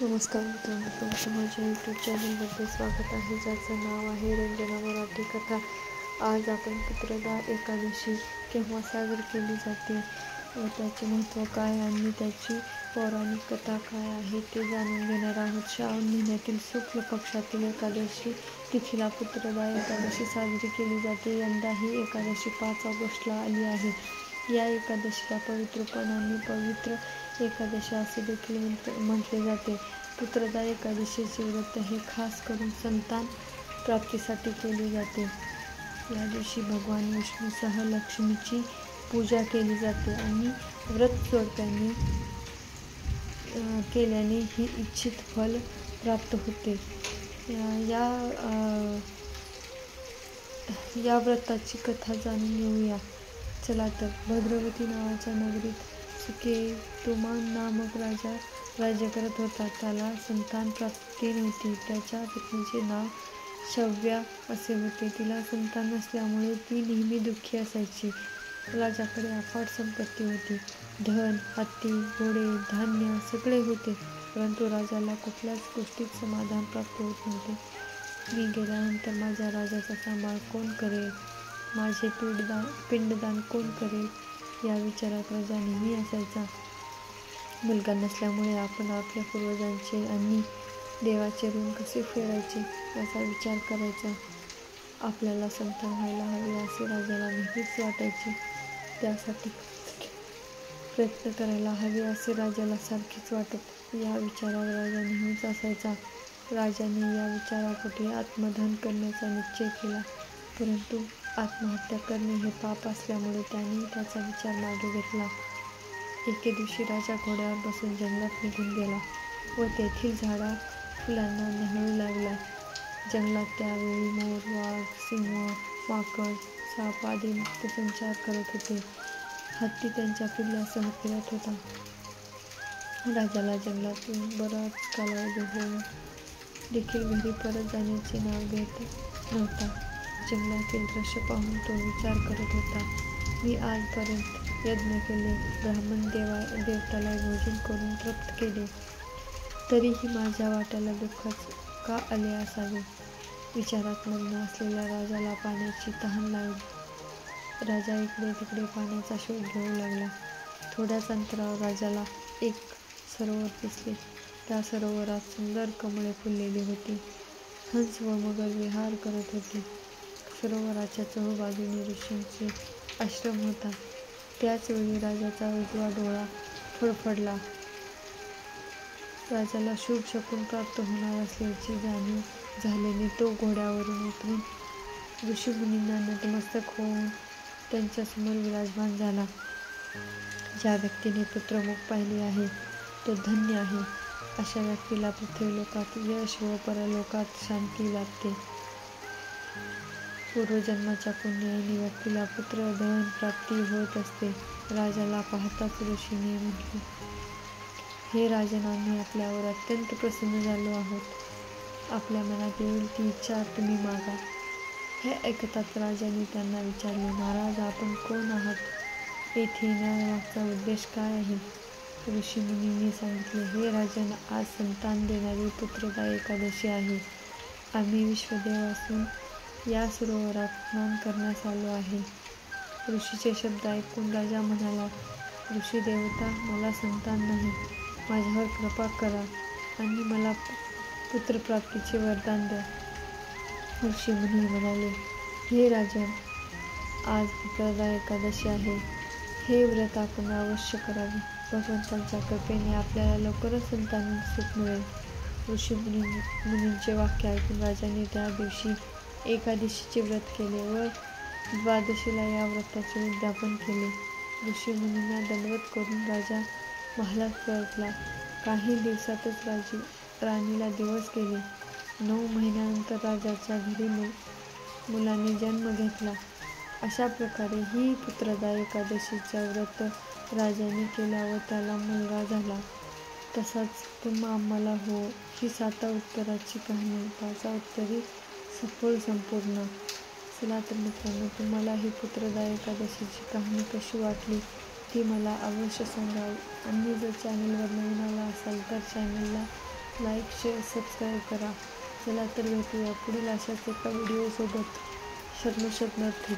नमस्कार मित्रांनो, तुमचं माझ्या यूट्यूब चॅनलमध्ये स्वागत आहे, ज्याचं नाव आहे रंजना मराठी कथा. आज आपण पुत्रदा एकादशी केव्हा साजरी केली जाते व त्याचे महत्त्व काय आणि त्याची पौराणिक कथा काय आहे ते जाणून घेणार आहोत. श्रावण महिन्यातील शुक्ल पक्षातील एकादशी तिथीला पुत्रदा एकादशी साजरी केली जाते. यंदा ही एकादशी 5 ऑगस्टला आली आहे. या एकादशीला पवित्र एकादशी असे देखील म्हटले जाते. पुत्रदा एकादशीचे व्रत हे खास करून संतान प्राप्तीसाठी केले जाते. या दिवशी भगवान विष्णूसह लक्ष्मीची पूजा केली जाते आणि व्रत जोडप्याने केल्याने ही इच्छित फल प्राप्त होते. या व्रताची कथा जाणून घेऊया. चला तर. भद्रवती नावाच्या नगरीत सुकेतुमान नामक राजा राज्य करत होता. त्याला संतान प्राप्ती नव्हती. त्याच्या पत्नीचे नाव शव्या असे होते. तिला संतान नसल्यामुळे ती नेहमी दुःखी असायची. राजाकडे अफाट संपत्ती होती. धन, हत्ती, घोडे, धान्य सगळे होते, परंतु राजाला कुठल्याच गोष्टीत समाधान प्राप्त होत नव्हते. मी गेल्यानंतर माझ्या राजाचा सांभाळ कोण करेल, माझे पिंडदान कोण करेल या विचारात राजा नेहमी असायचा. मुलगा नसल्यामुळे आपण आपल्या पूर्वजांचे आणि देवाचे ऋण कसे फेडायचे याचा विचार करायचा. आपल्याला संतान व्हायला हवे असे राजाला नेहमीच वाटायचे. त्यासाठी प्रयत्न करायला हवे असे राजाला सारखेच वाटत. या विचारात राजा नेहमीच असायचा. राजाने या विचारापोटी आत्मदहन करण्याचा निश्चय केला, परंतु आत्महत्या करणे हे पाप असल्यामुळे त्याने त्याचा विचार मागे घेतला. एके दिवशी राजा घोड्यावर बसून जंगलात निघून गेला व तेथील झाडा फुलांना न्याहाळू लागला. जंगलात त्यावेळी मोर, वाघ, सिंह, माकड, साप आदी संचार करत होते. हत्ती त्यांच्या पिल्लासह फिरत होता. राजाला जंगलातून बराच कालावधी होऊन देखील घरी परत जाण्याचे नाव घेत नव्हता. जंगलातील दृश्य पाहून तो विचार करत होता, मी आजपर्यंत यज्ञ केले, ब्राह्मण देवताला भोजन करून तृप्त केले, तरीही माझ्या वाट्याला दुःखच का आले असावे. विचारात मग्न असलेल्या राजाला पाण्याची तहान लागली. राजा इकडे तिकडे पाण्याचा शोध घेऊ लागला. थोड्याच अंतरावर राजाला एक सरोवर दिसले. त्या सरोवरात सुंदर कमळे फुललेली होती. हंस व मगर विहार करत होते. सरोवराच्या चहूबाजूने ऋषींचे आश्रम होता. त्याच वेळी राजाचा उजवा डोळा फडफडला. राजाला शुभ शकून प्राप्त होणार असल्याची जाणीव झाल्याने तो घोड्यावरून उतरून ऋषीमुनींना नतमस्तक होऊन त्यांच्यासमोर विराजमान झाला. ज्या व्यक्तीने पुत्रमुख पाहिले आहे तो धन्य आहे. अशा व्यक्तीला पृथ्वीलोकात यश व परलोकात शांती लाभते. पूर्वजन्माच्या पुण्याने व्यक्तीला पुत्रधन प्राप्ती होत असते. राजाला पाहताच ऋषीने म्हटले, हे राजन, आम्ही आपल्यावर अत्यंत प्रसन्न झालो आहोत. आपल्या मनात येईल ती इच्छा तुम्ही मागा. हे ऐकताच राजाने त्यांना विचारले, महाराज, आपण कोण आहात? येथे येण्यामागचा उद्देश काय आहे? ऋषीमुनींनी सांगितले, हे राजन, आज संतान देणारी पुत्रदा एकादशी आहे. आम्ही विश्वदेव असून या सरोवरात स्नान करण्यास आलो आहे. ऋषीचे शब्द ऐकून राजा म्हणाला, ऋषी देवता, मला संतान नाही, माझ्यावर कृपा करा आणि मला पुत्रप्राप्तीचे वरदान द्या. ऋषीमुनी म्हणाले, हे राजन, आज पुत्रदा एकादशी आहे. हे व्रत आपण अवश्य करावे. भगवंतांच्या कृपेने आपल्याला लवकरच संतान सुख मिळेल. ऋषीमुनींचे वाक्य ऐकून राजाने त्या दिवशी एकादशीचे व्रत केले व द्वादशीला या व्रताचे उद्यापन केले. ऋषीमुनींना दंडवत करून राजा महालात परतला. काही दिवसातच राणीला दिवस गेले. 9 महिन्यानंतर राजाच्या घरी मुलाने जन्म घेतला. अशा प्रकारे ही पुत्रदा एकादशीचा व्रत राजाने केला व त्याला मुलगा झाला. तसाच तुम आम्हाला हो. ही 7 उत्तराची कहाणी. 5 उत्तरी सफळ संपूर्ण. चला तर मित्रांनो, तुम्हाला ही पुत्रदा एकादशीची कहाणी कशी वाटली ती मला अवश्य सांगा. आणि जर चॅनलवर नवीन आला असाल तर चॅनलला लाईक, शेअर, सबस्क्राईब करा. चला तर भेटूया पुढील अशाच एका व्हिडिओसोबत. शरणोशरणर्थी.